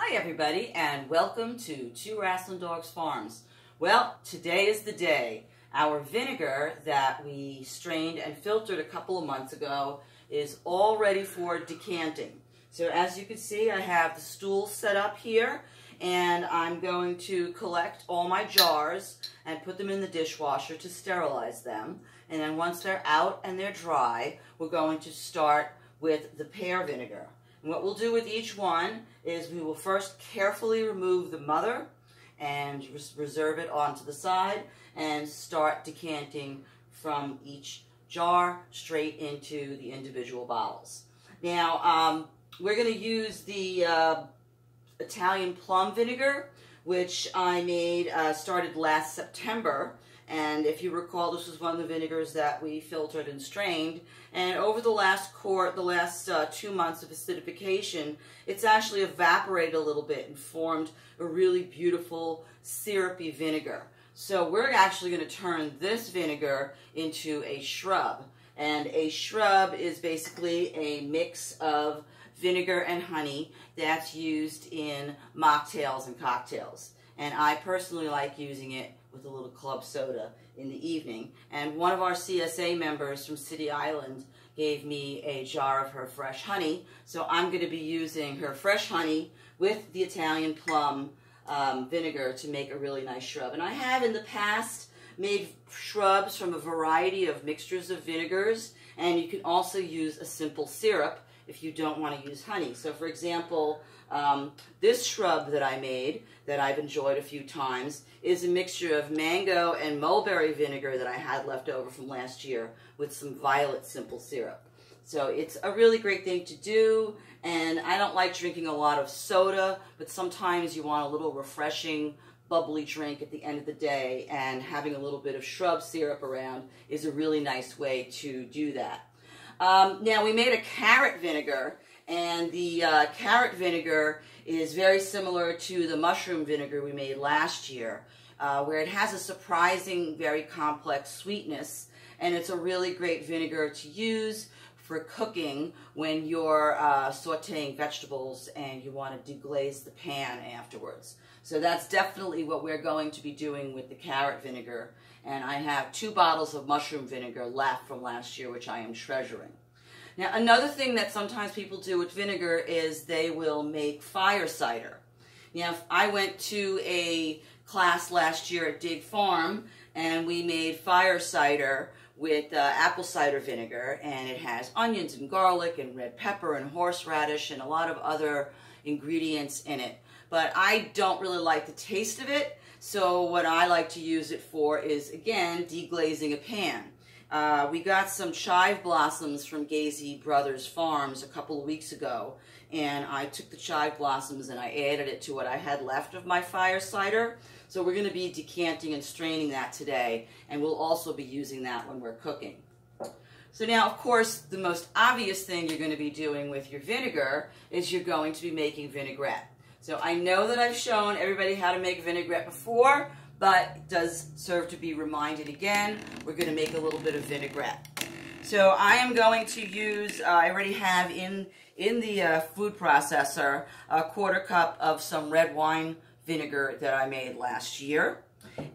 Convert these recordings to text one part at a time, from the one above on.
Hi everybody, and welcome to Two Wrasslin Dogs Farms. Well, today is the day. Our vinegar that we strained and filtered a couple of months ago is all ready for decanting. So as you can see, I have the stool set up here, and I'm going to collect all my jars and put them in the dishwasher to sterilize them. And then once they're out and they're dry, we're going to start with the pear vinegar. And what we'll do with each one is we will first carefully remove the mother and reserve it onto the side and start decanting from each jar straight into the individual bottles. Now, we're going to use the Italian plum vinegar, which I made, started last September. And if you recall, this was one of the vinegars that we filtered and strained. And over the last 2 months of acidification, it's actually evaporated a little bit and formed a really beautiful syrupy vinegar. So we're actually going to turn this vinegar into a shrub. And a shrub is basically a mix of vinegar and honey that's used in mocktails and cocktails. And I personally like using it with a little club soda in the evening. And one of our CSA members from City Island gave me a jar of her fresh honey. So I'm going to be using her fresh honey with the Italian plum vinegar to make a really nice shrub. And I have in the past made shrubs from a variety of mixtures of vinegars, and you can also use a simple syrup if you don't want to use honey. So for example, this shrub that I made, that I've enjoyed a few times, is a mixture of mango and mulberry vinegar that I had left over from last year with some violet simple syrup. So it's a really great thing to do, and I don't like drinking a lot of soda, but sometimes you want a little refreshing, bubbly drink at the end of the day, and having a little bit of shrub syrup around is a really nice way to do that. Now, we made a carrot vinegar, and the carrot vinegar is very similar to the mushroom vinegar we made last year, where it has a surprising, very complex sweetness, and it's a really great vinegar to use for cooking when you're sauteing vegetables and you want to deglaze the pan afterwards. So that's definitely what we're going to be doing with the carrot vinegar. And I have 2 bottles of mushroom vinegar left from last year, which I am treasuring. Now, another thing that sometimes people do with vinegar is they will make fire cider. Now, I went to a class last year at Dig Farm, and we made fire cider with apple cider vinegar, and it has onions and garlic and red pepper and horseradish and a lot of other ingredients in it. But I don't really like the taste of it, so what I like to use it for is, again, deglazing a pan. We got some chive blossoms from Gazy Brothers Farms a couple of weeks ago, and I took the chive blossoms and I added it to what I had left of my fire cider. So we're going to be decanting and straining that today, and we'll also be using that when we're cooking. So now, of course, the most obvious thing you're going to be doing with your vinegar is you're going to be making vinaigrette. So I know that I've shown everybody how to make vinaigrette before, but it does serve to be reminded again. We're going to make a little bit of vinaigrette. So I am going to use, I already have in the food processor, a 1/4 cup of some red wine vinegar that I made last year.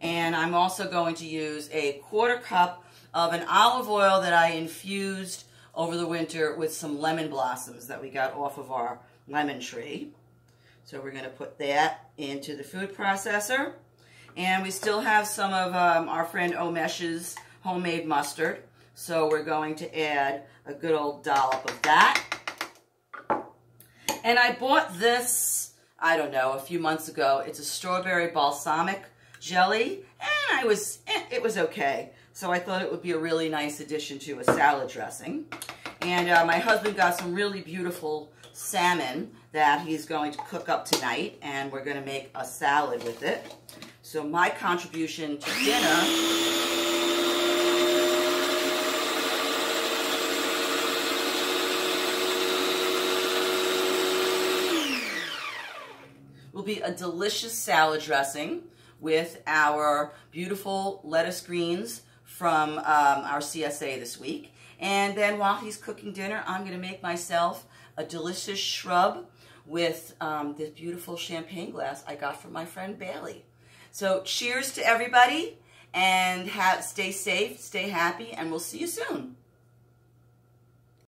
And I'm also going to use a 1/4 cup of an olive oil that I infused over the winter with some lemon blossoms that we got off of our lemon tree. So we're going to put that into the food processor. And we still have some of our friend Omesh's homemade mustard. So we're going to add a good old dollop of that. And I bought this, I don't know, a few months ago. It's a strawberry balsamic jelly, and it was okay. So I thought it would be a really nice addition to a salad dressing. And my husband got some really beautiful salmon that he's going to cook up tonight, and we're going to make a salad with it. So my contribution to dinner will be a delicious salad dressing with our beautiful lettuce greens from our CSA this week. And then while he's cooking dinner, I'm going to make myself a delicious shrub with this beautiful champagne glass I got from my friend Bailey. So cheers to everybody, and stay safe, stay happy, and we'll see you soon.